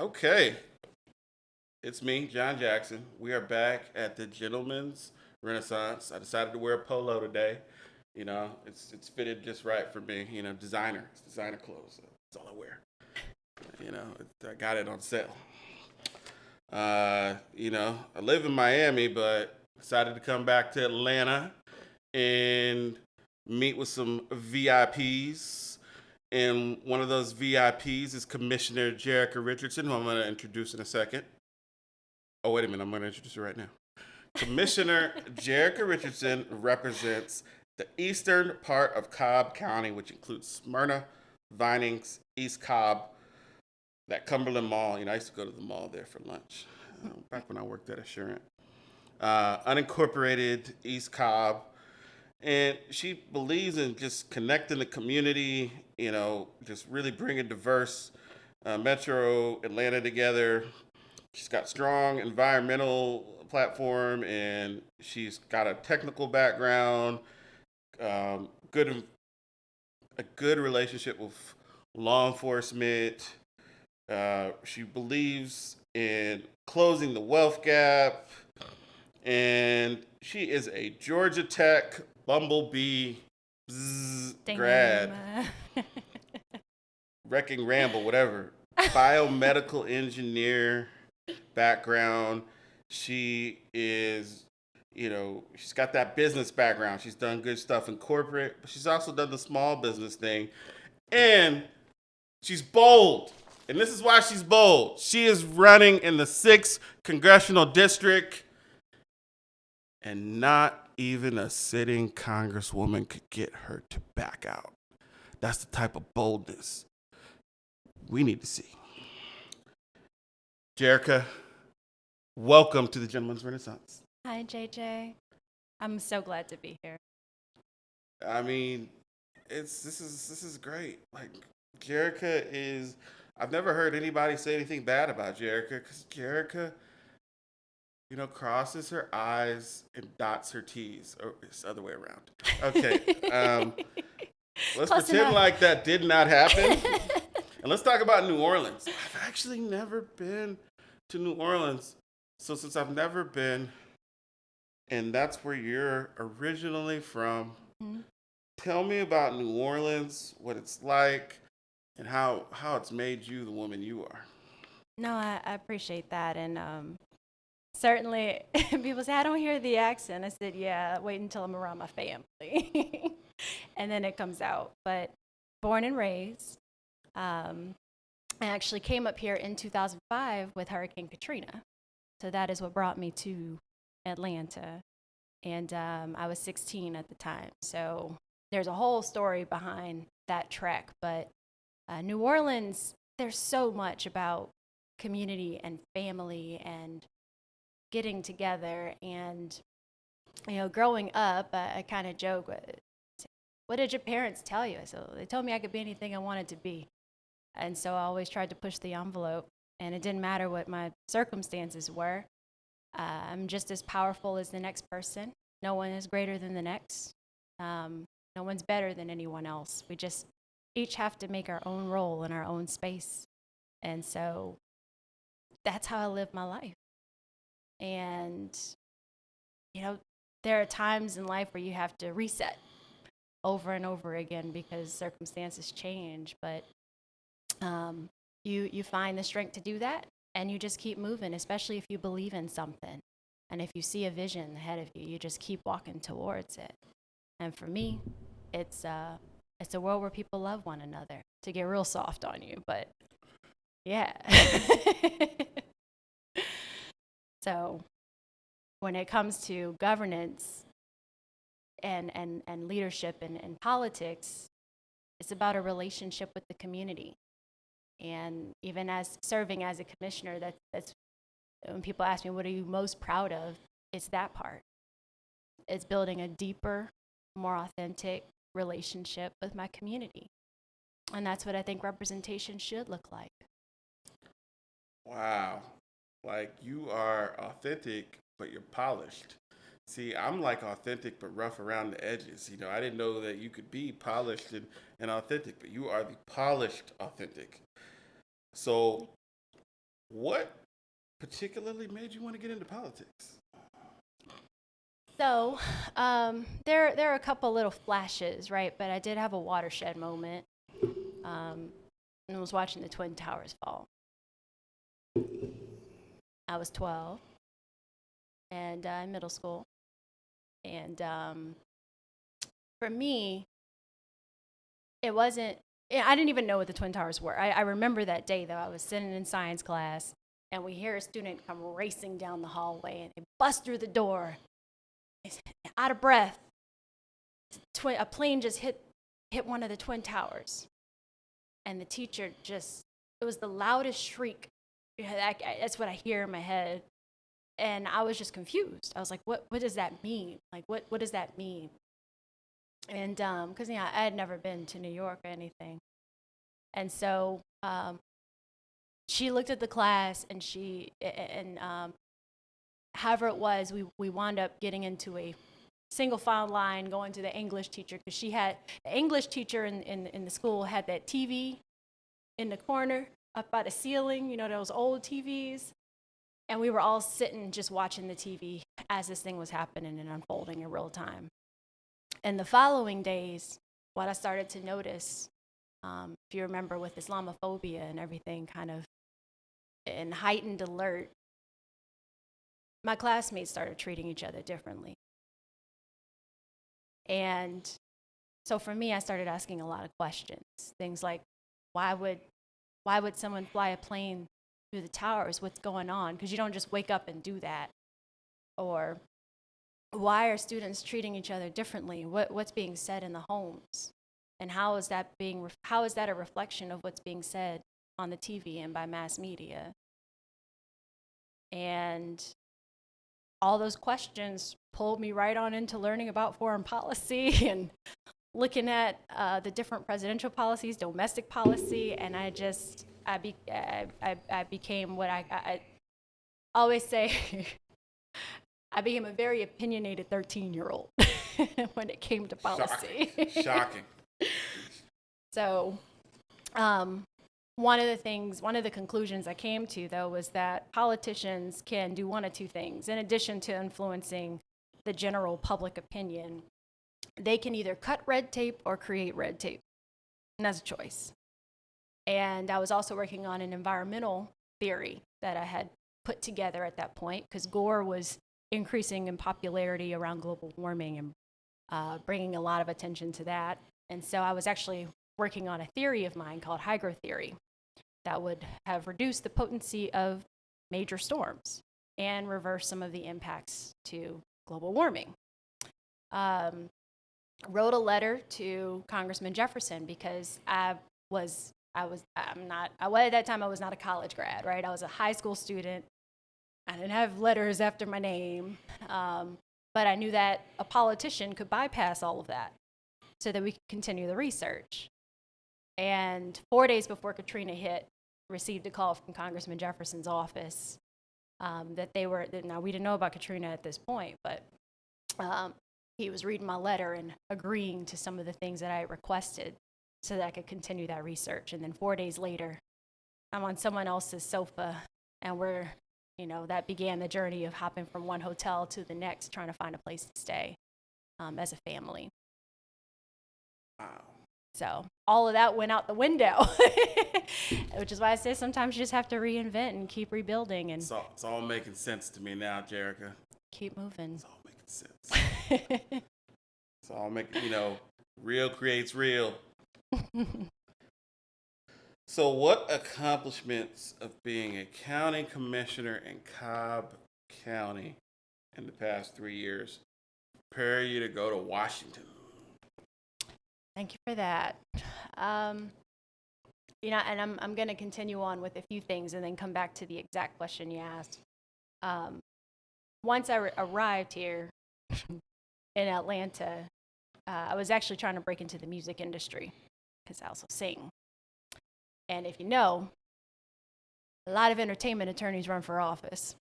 Okay, it's me, John Jackson. We are back at the Gentleman's Renaissance. I decided to wear a polo today. It's fitted just right for me. It's designer clothes. That's all I wear. I got it on sale. I live in Miami, but decided to come back to Atlanta and meet with some VIPs. And one of those VIPs is Commissioner Jerica Richardson, who I'm going to introduce in a second. Oh, wait a minute. I'm going to introduce her right now. Commissioner Jerica Richardson represents the eastern part of Cobb County, which includes Smyrna, Vinings, East Cobb, that Cumberland Mall. I used to go to the mall there for lunch back when I worked at Assurant. Unincorporated East Cobb. And she believes in just connecting the community, just really bringing diverse Metro Atlanta together. She's got strong environmental platform, and she's got a technical background, um, good a good relationship with law enforcement. She believes in closing the wealth gap, and she is a Georgia Tech Bumblebee grad, Wrecking Ramble, whatever, biomedical engineer background. She is, she's got that business background. She's done good stuff in corporate, but she's also done the small business thing. And she's bold. And this is why she's bold. She is running in the 6th congressional district, and not even a sitting congresswoman could get her to back out. That's the type of boldness we need to see. Jerica, welcome to the Gentleman's Renaissance. Hi, JJ. I'm so glad to be here. I mean, this is great. Like, Jerica is. I've never heard anybody say anything bad about Jerica, because Jerica, crosses her I's and dots her T's, or it's the other way around. Okay, let's Close pretend enough. like that did not happen, and let's talk about New Orleans. I've actually never been to New Orleans, so since I've never been, and that's where you're originally from, tell me about New Orleans, what it's like, and how it's made you the woman you are. No, I appreciate that. And certainly, people say, I don't hear the accent. I said, yeah, wait until I'm around my family. And then it comes out. But born and raised, I actually came up here in 2005 with Hurricane Katrina. So that is what brought me to Atlanta. And I was 16 at the time. So there's a whole story behind that trek. But New Orleans, there's so much about community and family and getting together. And, growing up, I kind of joke, what did your parents tell you? So they told me I could be anything I wanted to be. And so I always tried to push the envelope. And it didn't matter what my circumstances were. I'm just as powerful as the next person. No one is greater than the next. No one's better than anyone else. We just each have to make our own role in our own space. And so that's how I live my life. And, there are times in life where you have to reset over and over again because circumstances change. But you find the strength to do that, and you just keep moving, especially if you believe in something. And if you see a vision ahead of you, you just keep walking towards it. And for me, it's a world where people love one another, to get real soft on you, but yeah. So when it comes to governance and leadership and politics, it's about a relationship with the community. And even as serving as a commissioner, that's when people ask me, what are you most proud of? It's that part. It's building a deeper, more authentic relationship with my community. And that's what I think representation should look like. Wow. Like, you are authentic, but you're polished. See, I'm like authentic, but rough around the edges. I didn't know that you could be polished and authentic, but you are the polished authentic. So What particularly made you want to get into politics? So, there are a couple little flashes, right? But I did have a watershed moment. And I was watching the Twin Towers fall. I was 12 and in middle school. And for me, it wasn't, I didn't even know what the Twin Towers were. I remember that day, though. I was sitting in science class, and we hear a student come racing down the hallway, and they bust through the door. He's out of breath. A plane just hit one of the Twin Towers. And the teacher it was the loudest shriek. That's what I hear in my head. And I was just confused. I was like, what does that mean? Like, what does that mean? And because I had never been to New York or anything. And so she looked at the class, and however it was, we wound up getting into a single file line, going to the English teacher, because the English teacher in the school had that TV in the corner up by the ceiling, those old TVs. And we were all sitting just watching the TV as this thing was happening and unfolding in real time. And the following days, what I started to notice, if you remember with Islamophobia and everything kind of in heightened alert, my classmates started treating each other differently. And so for me, I started asking a lot of questions. Things like, why would someone fly a plane through the towers? What's going on? Because you don't just wake up and do that. Or why are students treating each other differently? What's being said in the homes? And how is that a reflection of what's being said on the TV and by mass media? And all those questions pulled me right on into learning about foreign policy and looking at the different presidential policies, domestic policy, and I became what I always say. I became a very opinionated 13-year-old when it came to policy. Shocking. So, one of the conclusions I came to, though, was that politicians can do one of two things. In addition to influencing the general public opinion, they can either cut red tape or create red tape. And that's a choice. And I was also working on an environmental theory that I had put together at that point, because Gore was increasing in popularity around global warming and bringing a lot of attention to that. And so I was actually working on a theory of mine called hygrotheory that would have reduced the potency of major storms and reverse some of the impacts to global warming. Wrote a letter to Congressman Jefferson because at that time I was not a college grad, right? I was a high school student. I didn't have letters after my name, but I knew that a politician could bypass all of that so that we could continue the research. And 4 days before Katrina hit, received a call from Congressman Jefferson's office that now we didn't know about Katrina at this point, but he was reading my letter and agreeing to some of the things that I requested so that I could continue that research. And then 4 days later, I'm on someone else's sofa, and that began the journey of hopping from one hotel to the next, trying to find a place to stay as a family. Wow. So all of that went out the window, which is why I say sometimes you just have to reinvent and keep rebuilding. And it's all making sense to me now, Jerica. Keep moving. It's all making sense. It's all making, real creates real. So what accomplishments of being a county commissioner in Cobb County in the past 3 years prepare you to go to Washington? Thank you for that. And I'm going to continue on with a few things and then come back to the exact question you asked. Once I arrived here in Atlanta, I was actually trying to break into the music industry because I also sing. And if you know, a lot of entertainment attorneys run for office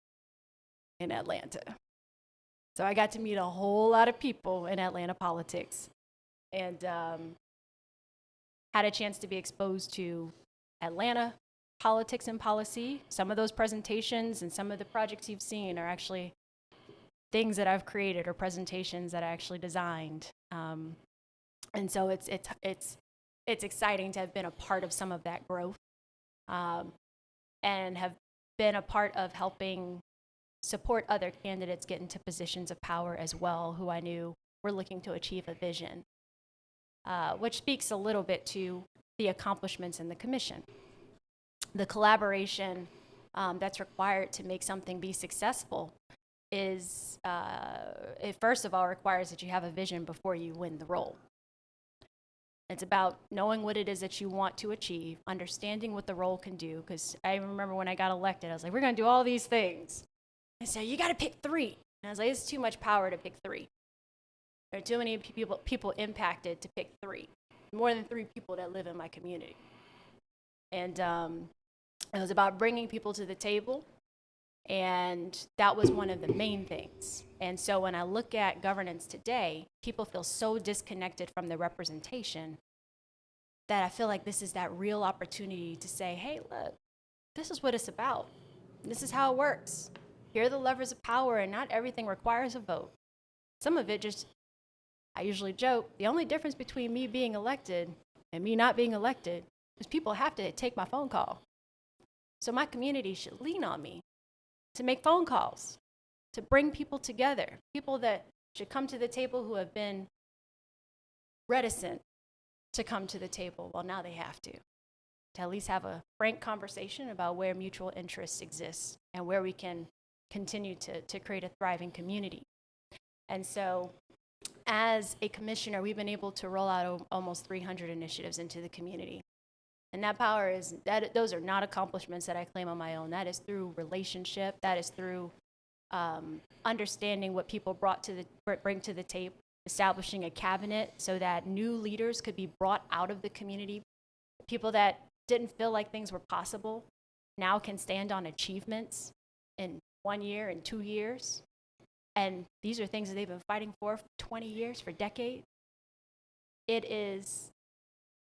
in Atlanta. So I got to meet a whole lot of people in Atlanta politics and had a chance to be exposed to Atlanta politics and policy. Some of those presentations and some of the projects you've seen are actually things that I've created or presentations that I actually designed. And so it's exciting to have been a part of some of that growth, and have been a part of helping support other candidates get into positions of power as well, who I knew were looking to achieve a vision, which speaks a little bit to the accomplishments in the commission. The collaboration that's required to make something be successful is, it first of all requires that you have a vision before you win the role. It's about knowing what it is that you want to achieve, understanding what the role can do. Because I remember when I got elected, I was like, we're going to do all these things. And so you got to pick 3. And I was like, it's too much power to pick 3. There are too many people impacted to pick 3. More than 3 people that live in my community. And it was about bringing people to the table. And that was one of the main things. And so when I look at governance today, people feel so disconnected from the representation that I feel like this is that real opportunity to say, hey, look, this is what it's about. This is how it works. Here are the levers of power, and not everything requires a vote. Some of it just, I usually joke, the only difference between me being elected and me not being elected is people have to take my phone call. So my community should lean on me to make phone calls, to bring people together, people that should come to the table who have been reticent to come to the table. Well, now they have to at least have a frank conversation about where mutual interests exist and where we can continue to create a thriving community. And so as a commissioner, we've been able to roll out almost 300 initiatives into the community. And that power is, those are not accomplishments that I claim on my own. That is through relationship. That is through understanding what people bring to the table, establishing a cabinet so that new leaders could be brought out of the community. People that didn't feel like things were possible now can stand on achievements in 1 year and 2 years. And these are things that they've been fighting for 20 years, for decades. It is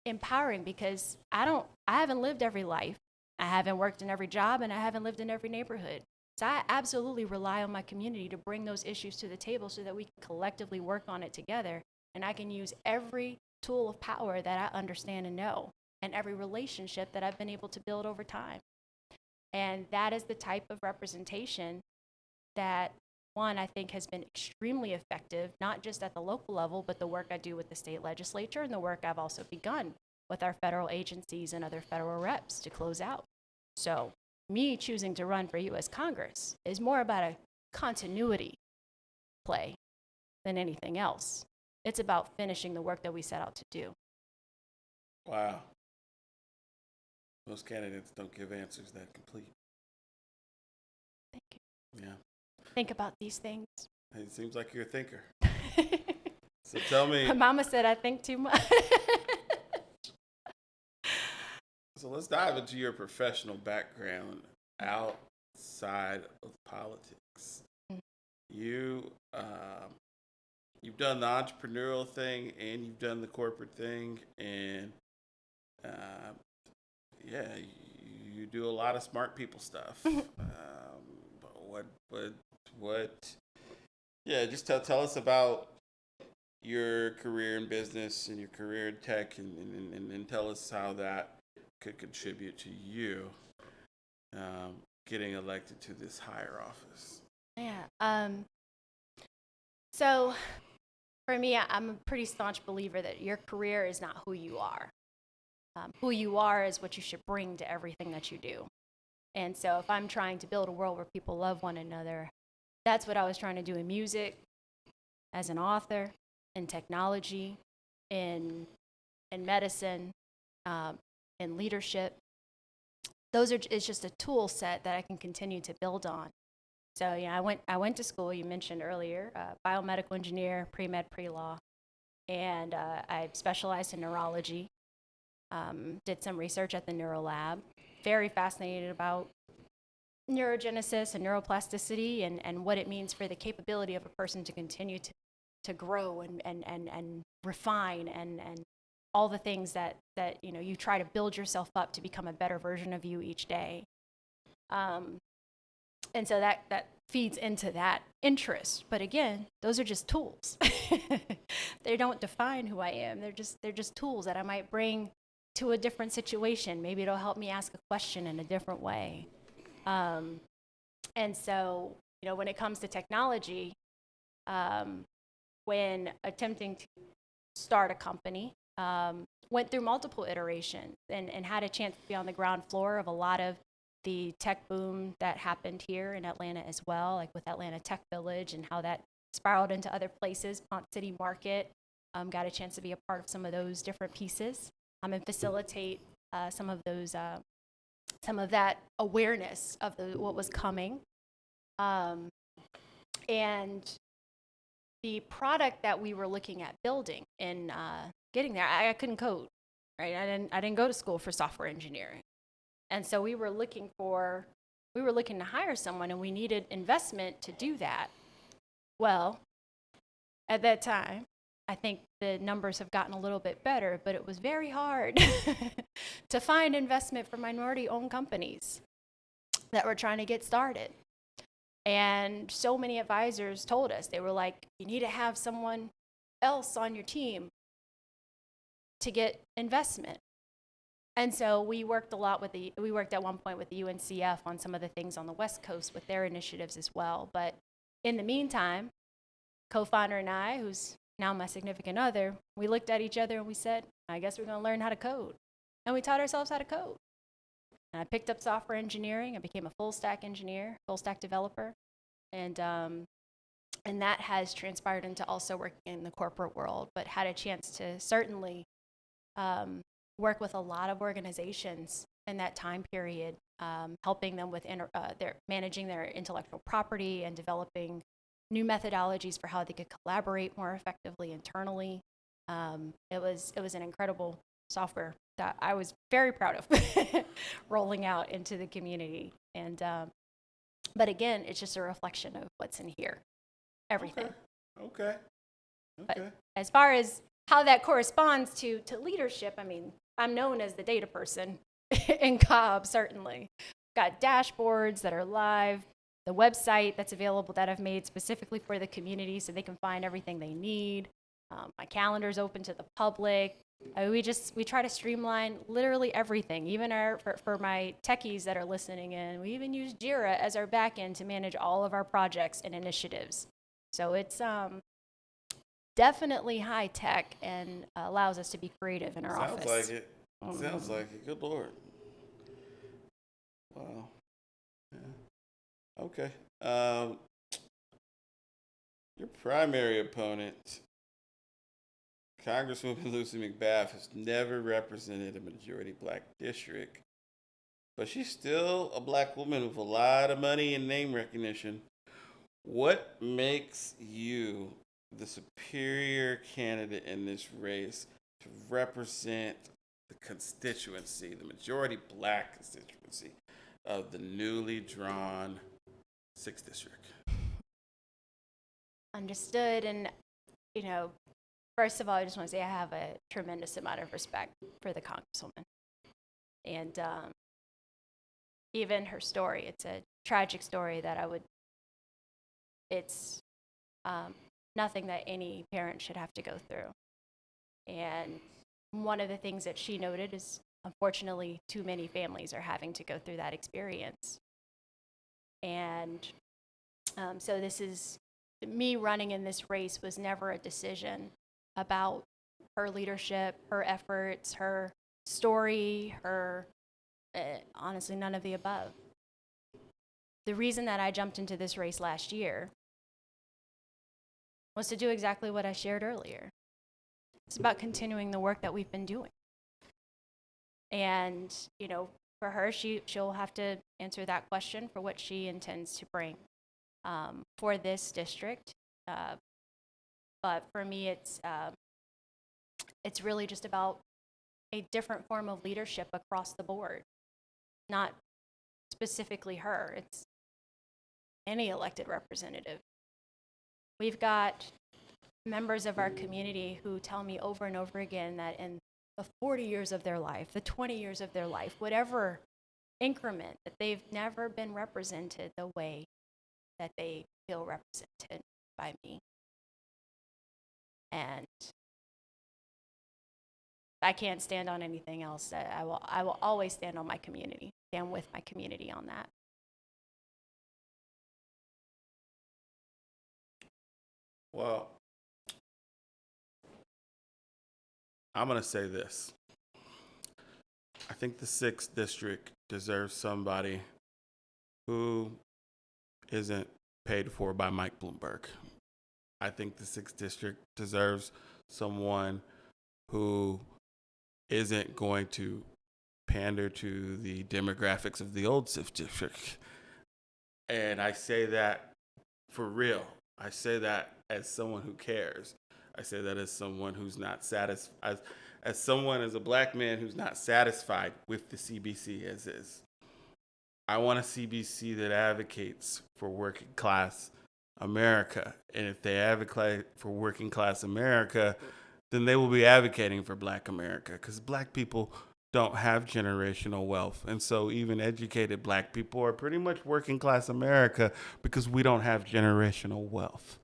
empowering because I haven't lived every life. I haven't worked in every job, and I haven't lived in every neighborhood. So I absolutely rely on my community to bring those issues to the table so that we can collectively work on it together. And I can use every tool of power that I understand and know, and every relationship that I've been able to build over time. And that is the type of representation that, one, I think has been extremely effective, not just at the local level, but the work I do with the state legislature and the work I've also begun with our federal agencies and other federal reps to close out. So me choosing to run for U.S. Congress is more about a continuity play than anything else. It's about finishing the work that we set out to do. Wow. Most candidates don't give answers that complete. Thank you. Yeah. Think about these things. It seems like you're a thinker. So tell me. My mama said I think too much. So let's dive into your professional background outside of politics. You've done the entrepreneurial thing and you've done the corporate thing, and yeah, you do a lot of smart people stuff. Just tell us about your career in business and your career in tech, and tell us how that could contribute to you getting elected to this higher office. Yeah. So for me, I'm a pretty staunch believer that your career is not who you are. Who you are is what you should bring to everything that you do. And so if I'm trying to build a world where people love one another, that's what I was trying to do in music, as an author, in technology, in medicine, in leadership. It's just a tool set that I can continue to build on. So yeah, I went to school, you mentioned earlier, biomedical engineer, pre-med, pre-law, and I specialized in neurology. Did some research at the Neuro Lab. Very fascinated about neurogenesis and neuroplasticity and what it means for the capability of a person to continue to grow and refine and all the things that you try to build yourself up to become a better version of you each day. And so that feeds into that interest. But again, those are just tools. They don't define who I am. They're just tools that I might bring to a different situation. Maybe it'll help me ask a question in a different way. And so, when it comes to technology, when attempting to start a company, went through multiple iterations and had a chance to be on the ground floor of a lot of the tech boom that happened here in Atlanta as well, like with Atlanta Tech Village and how that spiraled into other places, Pont City Market. Got a chance to be a part of some of those different pieces and facilitate some of that awareness of what was coming. And the product that we were looking at building and getting there, I couldn't code, right? I didn't go to school for software engineering. And so we were looking to hire someone, and we needed investment to do that. Well, at that time, I think the numbers have gotten a little bit better, but it was very hard to find investment for minority-owned companies that were trying to get started. And so many advisors told us, they were like, you need to have someone else on your team to get investment. And so we worked at one point with the UNCF on some of the things on the West Coast with their initiatives as well. But in the meantime, co-founder and I, who's now my significant other, we looked at each other and we said, I guess we're going to learn how to code. And we taught ourselves how to code. And I picked up software engineering. I became a full stack engineer, full stack developer. And that has transpired into also working in the corporate world, but had a chance to certainly work with a lot of organizations in that time period, helping them with managing their intellectual property and developing new methodologies for how they could collaborate more effectively internally. It was an incredible software that I was very proud of rolling out into the community. And but again, it's just a reflection of what's in here, everything. Okay. But as far as how that corresponds to leadership, I mean, I'm known as the data person in Cobb, certainly. Got dashboards that are live, the website that's available that I've made specifically for the community so they can find everything they need. My calendar's open to the public. We try to streamline literally everything, even for my techies that are listening in. We even use Jira as our backend to manage all of our projects and initiatives. So it's definitely high tech and allows us to be creative in our office. Sounds like it. Sounds like it. Good Lord. Wow. Yeah. Okay. Your primary opponent, Congresswoman Lucy McBath, has never represented a majority black district, but she's still a black woman with a lot of money and name recognition. What makes you the superior candidate in this race to represent the constituency, the majority black constituency of the newly drawn 6th district? Understood. And, first of all, I just want to say I have a tremendous amount of respect for the Congresswoman. And even her story, it's a tragic story that it's nothing that any parent should have to go through. And one of the things that she noted is, unfortunately, too many families are having to go through that experience. And so me running in this race was never a decision about her leadership, her efforts, her story, honestly, none of the above. The reason that I jumped into this race last year was to do exactly what I shared earlier. It's about continuing the work that we've been doing. And, for her, she'll have to answer that question for what she intends to bring for this district. But for me, it's really just about a different form of leadership across the board, not specifically her. It's any elected representative. We've got members of our community who tell me over and over again that in the 40 years of their life, the 20 years of their life, whatever increment, that they've never been represented the way that they feel represented by me. And I can't stand on anything else. I will always stand on my community, stand with my community on that. Well, I'm going to say this. I think the 6th district deserves somebody who isn't paid for by Mike Bloomberg. I think the 6th district deserves someone who isn't going to pander to the demographics of the old 6th district. And I say that for real. I say that as someone who cares. I say that as someone who's not satisfied, as someone, as a black man who's not satisfied with the CBC as is. I want a CBC that advocates for working class America. And if they advocate for working class America, then they will be advocating for black America, because black people don't have generational wealth. And so even educated black people are pretty much working class America because we don't have generational wealth.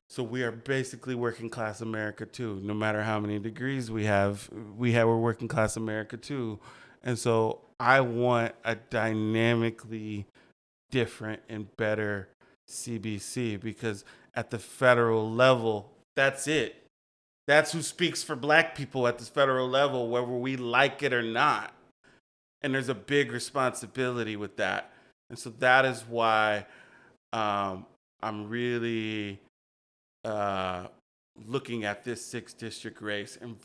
So we are basically working class America too. No matter how many degrees we're working class America too. And so I want a dynamically different and better CBC, because at the federal level, that's it. That's who speaks for black people at this federal level, whether we like it or not. And there's a big responsibility with that. And so that is why I'm really looking at this 6th district race and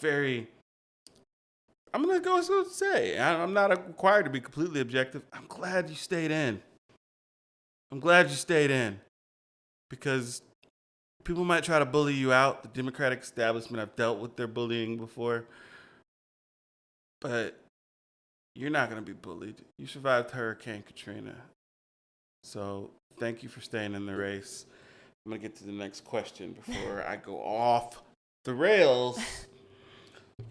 I'm going to go so say, I'm not required to be completely objective. I'm glad you stayed in. Because people might try to bully you out. The Democratic establishment, I've dealt with their bullying before. But you're not going to be bullied. You survived Hurricane Katrina. So thank you for staying in the race. I'm going to get to the next question before I go off the rails.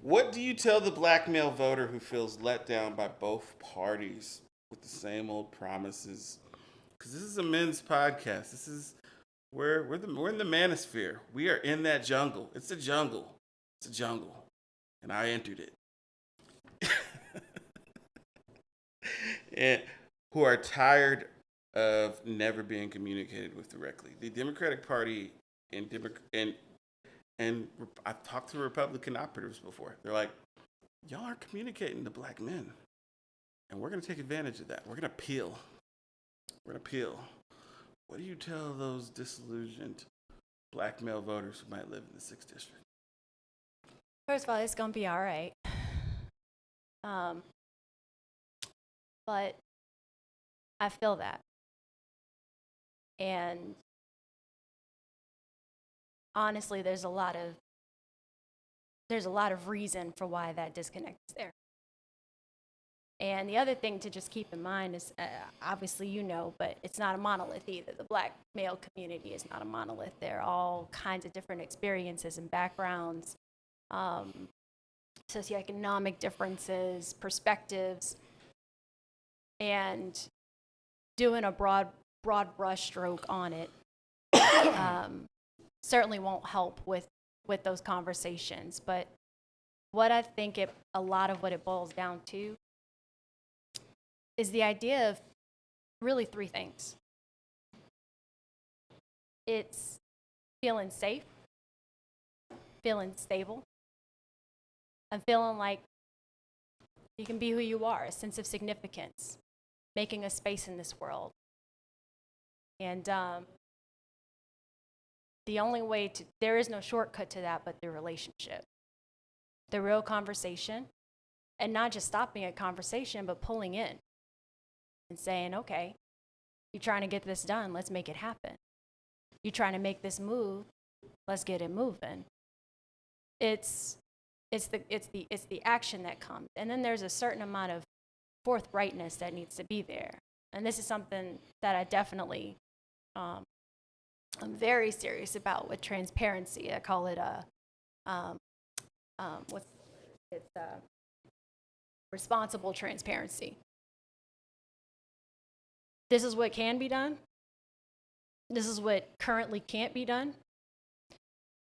What do you tell the black male voter who feels let down by both parties with the same old promises? Because this is a men's podcast. We're in the manosphere. We are in that jungle. It's a jungle. And I entered it. And who are tired of never being communicated with directly. The Democratic Party and I've talked to Republican operatives before. They're like, y'all aren't communicating to black men. And we're going to take advantage of that. We're going to peel. What do you tell those disillusioned black male voters who might live in the 6th district? First of all, it's going to be all right. But I feel that. And honestly, there's a lot of reason for why that disconnect is there. And the other thing to just keep in mind is, obviously but it's not a monolith either. The black male community is not a monolith. There are all kinds of different experiences and backgrounds, socioeconomic differences, perspectives, and doing a broad brush stroke on it certainly won't help with those conversations. But what I think a lot of what it boils down to is the idea of really 3 things. It's feeling safe, feeling stable, and feeling like you can be who you are, a sense of significance, making a space in this world. And the only way there is no shortcut to that but the relationship, the real conversation, and not just stopping at conversation, but pulling in and saying, okay, you're trying to get this done, let's make it happen. You're trying to make this move, let's get it moving. It's the action that comes. And then there's a certain amount of forthrightness that needs to be there. And this is something that I definitely, I'm very serious about with transparency. I call it It's responsible transparency. This is what can be done. This is what currently can't be done.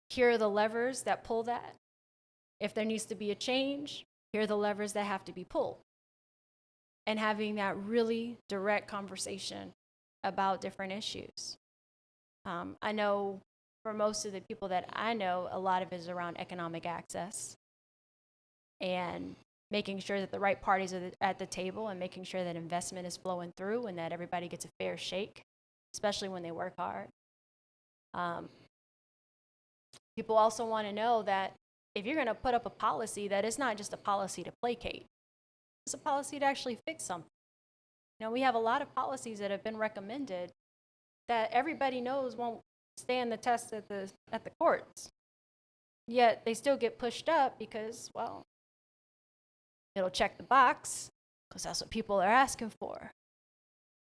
Here are the levers that pull that. If there needs to be a change, here are the levers that have to be pulled. And having that really direct conversation about different issues. I know for most of the people that I know, a lot of it is around economic access and making sure that the right parties are at the table and making sure that investment is flowing through and that everybody gets a fair shake, especially when they work hard. People also want to know that if you're going to put up a policy, that it's not just a policy to placate. It's a policy to actually fix something. You know, we have a lot of policies that have been recommended that everybody knows won't stand the test at the courts. Yet they still get pushed up because, well, it'll check the box because that's what people are asking for.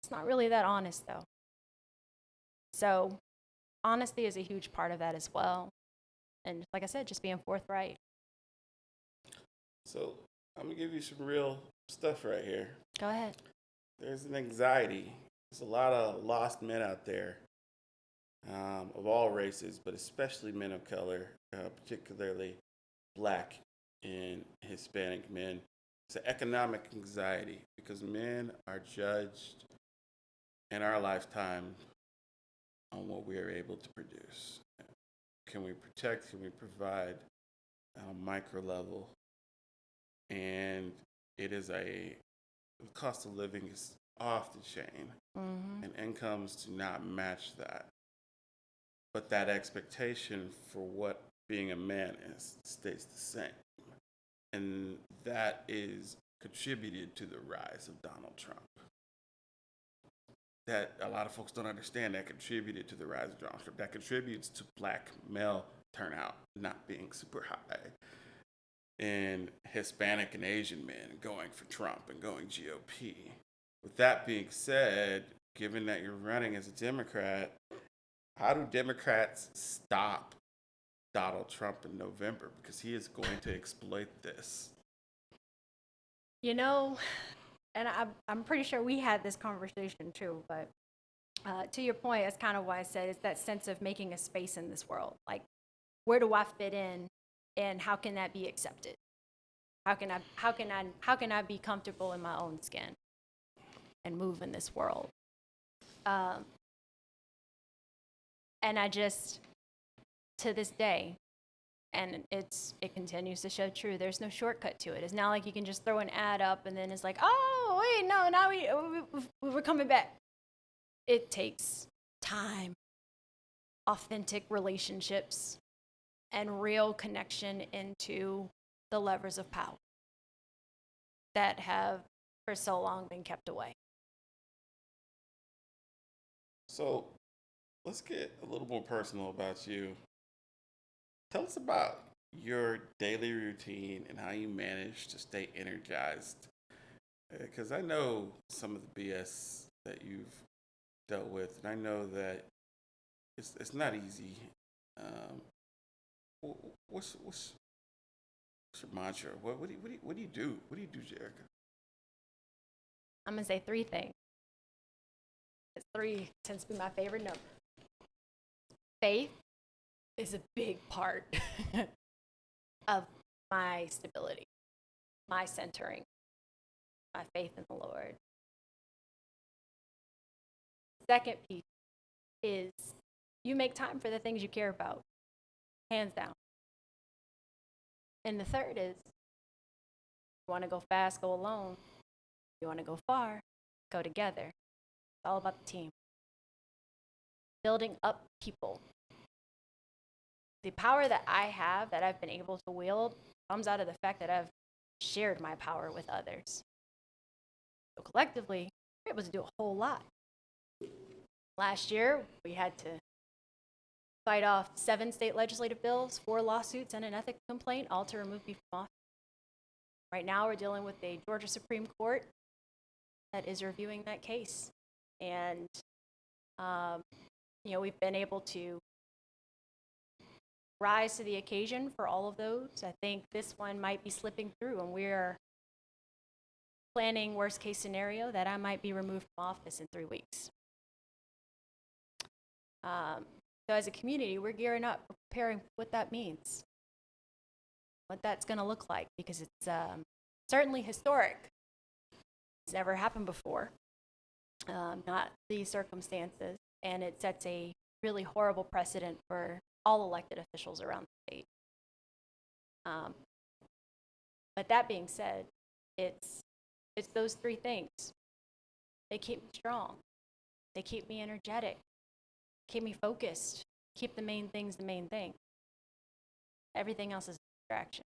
It's not really that honest, though. So honesty is a huge part of that as well. And like I said, just being forthright. So I'm going to give you some real stuff right here. Go ahead. There's an anxiety. There's a lot of lost men out there of all races, but especially men of color, particularly Black and Hispanic men. It's an economic anxiety because men are judged in our lifetime on what we are able to produce. Can we protect? Can we provide on a micro level? And it is the cost of living is off the chain, and incomes do not match that. But that expectation for what being a man is stays the same. And that is contributed to the rise of Donald Trump. That a lot of folks don't understand that contributed to the rise of Donald Trump. That contributes to Black male turnout not being super high. And Hispanic and Asian men going for Trump and going GOP. With that being said, given that you're running as a Democrat, how do Democrats stop Donald Trump in November? Because he is going to exploit this. You know, and I'm pretty sure we had this conversation too, but to your point, that's kind of why I said it's that sense of making a space in this world. Like, where do I fit in, and how can that be accepted? How can I be comfortable in my own skin and move in this world? And I just, to this day, and it continues to show true, there's no shortcut to it. It's not like you can just throw an ad up and then it's like, oh, wait, no, now we're coming back. It takes time, authentic relationships, and real connection into the levers of power that have for so long been kept away. So let's get a little more personal about you. Tell us about your daily routine and how you manage to stay energized. Because I know some of the BS that you've dealt with, and I know that it's not easy. What's your mantra? What do you do? What do you do, Jerica? I'm gonna say three things. 'Cause 3 tends to be my favorite number. Faith is a big part of my stability, my centering, my faith in the Lord. Second piece is you make time for the things you care about, hands down. And the third is you want to go fast, go alone. You want to go far, go together. It's all about the team. Building up people. The power that I have, that I've been able to wield, comes out of the fact that I've shared my power with others. So collectively, we're able to do a whole lot. Last year, we had to fight off 7 state legislative bills, 4 lawsuits, and an ethics complaint, all to remove me from office. Right now, we're dealing with a Georgia Supreme Court that is reviewing that case. And, we've been able to rise to the occasion for all of those. I think this one might be slipping through, and we're planning worst case scenario that I might be removed from office in 3 weeks. So as a community, we're gearing up, preparing what that means, what that's going to look like, because it's certainly historic. It's never happened before, not these circumstances, and it sets a really horrible precedent for all elected officials around the state. But that being said, it's those three things. They keep me strong. They keep me energetic, keep me focused, keep the main things the main thing. Everything else is a distraction.